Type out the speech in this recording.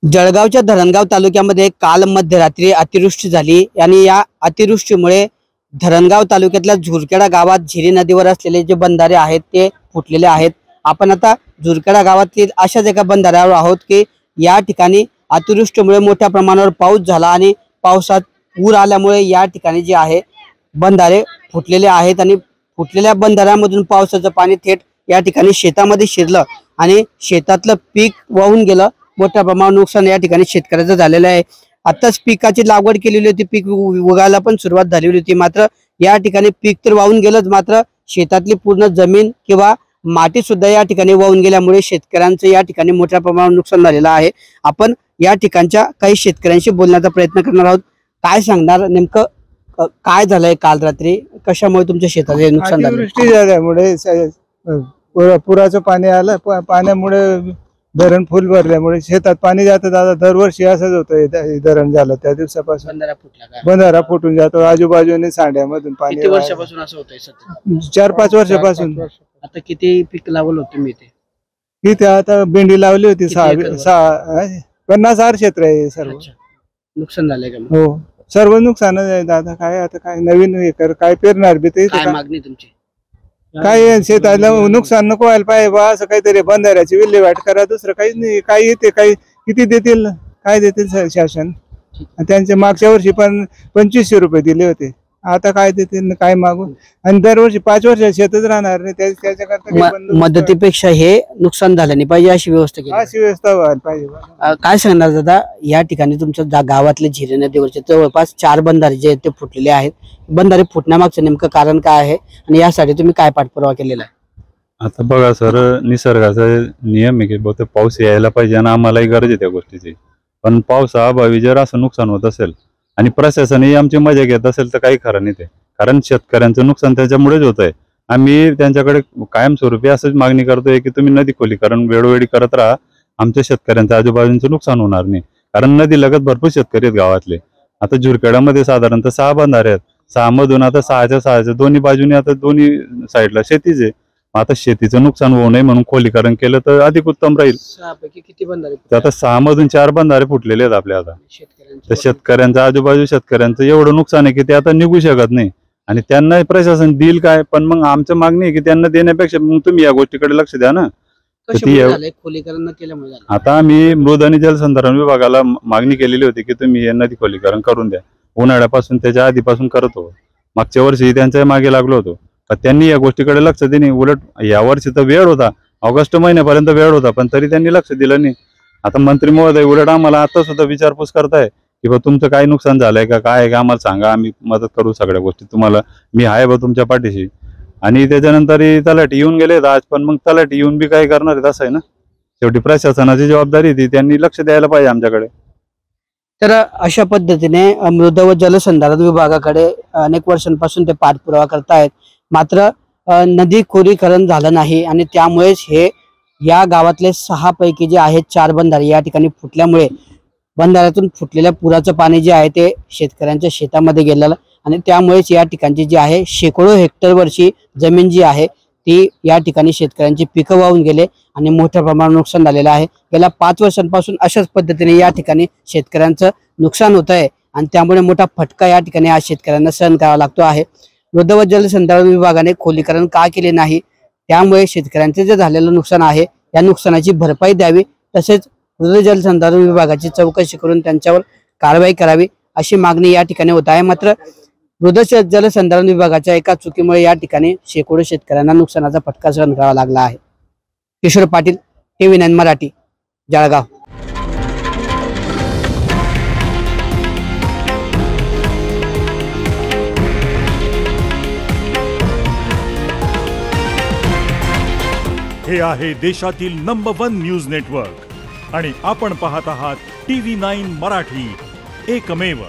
जळगावच्या धरणगाव तालुक्यामध्ये काल मध्यरात्री अतिवृष्टी झाली आणि या अतिवृष्टीमुळे धरणगाव तालुक्यातल्या झुरखेडा गावात झिरी नदीवर असलेले जे बंधारे आहेत ते फुटलेले आहेत। आपण आता झुरखेडा गावातील अशाच एका बंधाऱ्यावर आहोत की या ठिकाणी अतिवृष्टीमुळे मोठ्या प्रमाणावर पाऊस झाला आणि पावसात पूर आल्यामुळे या ठिकाणी जे आहे बंधारे फुटलेले आहेत आणि फुटलेल्या बंधाऱ्यामधून पावसाचं पाणी थेट या ठिकाणी शेतामध्ये शिरलं आणि शेतातलं पीक वाहून गेलं। मोठ्या प्रमाणावर नुकसान या ठिकाणी शेतकऱ्याचं झालेलं आहे। आताच पिकाची लागवड केलेली होती, पीक उगायला पण सुरुवात झालेली होती, मात्र या ठिकाणी पीक तर वाहून गेलंच, मात्र शेतातली पूर्ण जमीन किंवा माती सुद्धा या ठिकाणी वाहून गेल्यामुळे शेतकऱ्यांचं या ठिकाणी मोठ्या प्रमाणावर नुकसान झालेलं आहे। आपण या ठिकाणच्या काही शेतकऱ्यांशी बोलण्याचा प्रयत्न करणार आहोत। काय सांगणार, नेमकं काय झालंय काल रात्री, कशामुळे तुमच्या शेताचे नुकसान झालं? अतिवृष्टी झाल्यामुळे पुराचं पाणी आलं, पाण्यामुळे धरण फुल भरल्यामुळे शेतात पाणी जातं। दादा दरवर्षी असंच होतं, धरण झालं त्या दिवसापासून बंधारा फुटून जातो, आजूबाजूने सांड्यामधून पाणी। किती वर्षापासून असं होतंय? 4-5 वर्षापासून। आता किती पीक लावलं होतं मी इथे? आता भेंडी लावली होती 50,000 क्षेत्र आहे सर्व। नुकसान झालंय का? हो, सर्व नुकसान आहे दादा। काय आता काय नवीन हे काय पेरणार बी ते? काय मागणी तुमची? काय शेताला नुकसान नको व्हायला पाहिजे बा, असं काहीतरी बंधाऱ्याची विल्हेवाट करा, दुसरं काहीच नाही। काही येते, काही किती देतील, काय देतील शासन? त्यांचे मागच्या वर्षी पण 2500 रुपये दिले होते, आता काय देतील, काय मागू? आणि दरवर्षी 5 वर्ष शेतच राहणार नाही, त्याच्याकरता मदतीपेक्षा हे नुकसान झालं नाही पाहिजे अशी व्यवस्था केली, अशी व्यवस्था व्हायला पाहिजे। काय सांगणार दादा, या ठिकाणी तुमच्या गावातले झिरी नदीवरचे जवळपास 4 बंधारे जे ते फुटलेले आहेत, बंधारे फुटण्यामागचं नेमकं कारण काय आहे आणि यासाठी तुम्ही काय पाठपुरावा केलेला आहे? आता बघा सर, निसर्गाचा नियम आहे की बहुतेक पाऊस यायला पाहिजे आणि आम्हालाही गरज आहे त्या गोष्टीची, पण पावसाअभावी जर असं नुकसान होत असेल आणि प्रशासनही आमची मजा घेत असेल तर काही खरं नाही ते, कारण शेतकऱ्यांचं नुकसान त्याच्यामुळेच होत आहे। आम्ही त्यांच्याकडे कायमस्वरूपी असंच मागणी करतोय की तुम्ही नदी खोलीकरण वेळोवेळी करत राहा, आमच्या शेतकऱ्यांचं आजूबाजूंचं नुकसान होणार नाही, कारण नदी लगत भरपूर शेतकरी आहेत गावातले। आता झुरखेडामध्ये साधारणतः 6 बंधारे आहेत, 6 मधून आता 6च्या दोन्ही बाजूने आता दोन्ही साईडला शेतीच आहे। आता शेतीचं नुकसान होऊ नये म्हणून खोलीकरण केलं तर अधिक उत्तम राहील। 6 पैकी किती बंधारे? आता 6 मधून 4 बंधारे फुटलेले आहेत आपल्या। आता तर शेतकऱ्यांचं आजूबाजू शेतकऱ्यांचं एवढं नुकसान आहे की ते आता निघू शकत नाही आणि त्यांना प्रशासन देईल काय? पण मग आमचं मागणी आहे की त्यांना देण्यापेक्षा मग तुम्ही या गोष्टीकडे लक्ष द्या ना। खोलीकरण केल्यामुळे आता आम्ही मृद आणि जलसंधारण विभागाला मागणी केलेली होती की तुम्ही हे नदी खोलीकरण करून द्या, उन्हाळ्यापासून त्याच्या आधीपासून करत होतो, मागच्या वर्षी त्यांच्या मागे लागलो होतो, पण त्यांनी या गोष्टीकडे लक्ष दिले। उलट या वर्षी तर वेळ होता, ऑगस्ट महिन्यापर्यंत वेळ होता, पण तरी त्यांनी लक्ष दिलं नाही। आता मंत्री महोदय उलट आम्हाला आता सुद्धा विचारपूस करताय की बा तुमचं काय नुकसान झालंय का, काय आहे का, आम्हाला सांगा, आम्ही मदत करू सगळ्या गोष्टी, तुम्हाला मी आहे बा तुमच्या पाठीशी। आणि त्याच्यानंतर तलाठी येऊन गेले आज, पण मग तलाठी येऊन बी काय करणार आहे? असं आहे ना, शेवटी प्रशासनाची जबाबदारी ती, त्यांनी लक्ष द्यायला पाहिजे आमच्याकडे। तर अशा पद्धतीने मृद व जलसंधारण विभागाकडे अनेक वर्षांपासून ते पाठपुरावा करतायत, मात्र नदी खोलीकरण झालं नाही आणि त्यामुळेच हे या गावातले 6 पैकी जे आहेत 4 बंधारे या ठिकाणी फुटल्यामुळे बंधाऱ्यातून फुटलेल्या पुराचं पाणी जे आहे ते शेतकऱ्यांच्या शेतामध्ये गेलेलं आणि त्यामुळेच या ठिकाणची जी आहे शेकडो हेक्टरवरची जमीन जी आहे ती या ठिकाणी शेतकऱ्यांची पिकं वाहून गेले आणि मोठ्या प्रमाणात नुकसान झालेलं आहे। गेल्या 5 वर्षांपासून अशाच पद्धतीने या ठिकाणी शेतकऱ्यांचं नुकसान होत आहे आणि त्यामुळे मोठा फटका या ठिकाणी आज शेतकऱ्यांना सहन करावा लागतो आहे। मृद व जलसंधारण विभागाने खोलीकरण का केले नाही, त्यामुळे शेतकऱ्यांचे जे झालेलं नुकसान आहे या नुकसानाची भरपाई द्यावी, तसेच मृद जलसंधारण विभागाची चौकशी करून त्यांच्यावर कारवाई करावी अशी मागणी या ठिकाणी होत आहे। मात्र मृद जलसंधारण विभागाच्या एका चुकीमुळे या ठिकाणी शेकडो शेतकऱ्यांना नुकसानाचा फटका सहन करावा लागला आहे। किशोर पाटील, TV9 मराठी, जळगाव। हे आहे देशातील नंबर 1 न्यूज नेटवर्क आणि आपण पाहत आहात TV9 मराठी, एकमेव।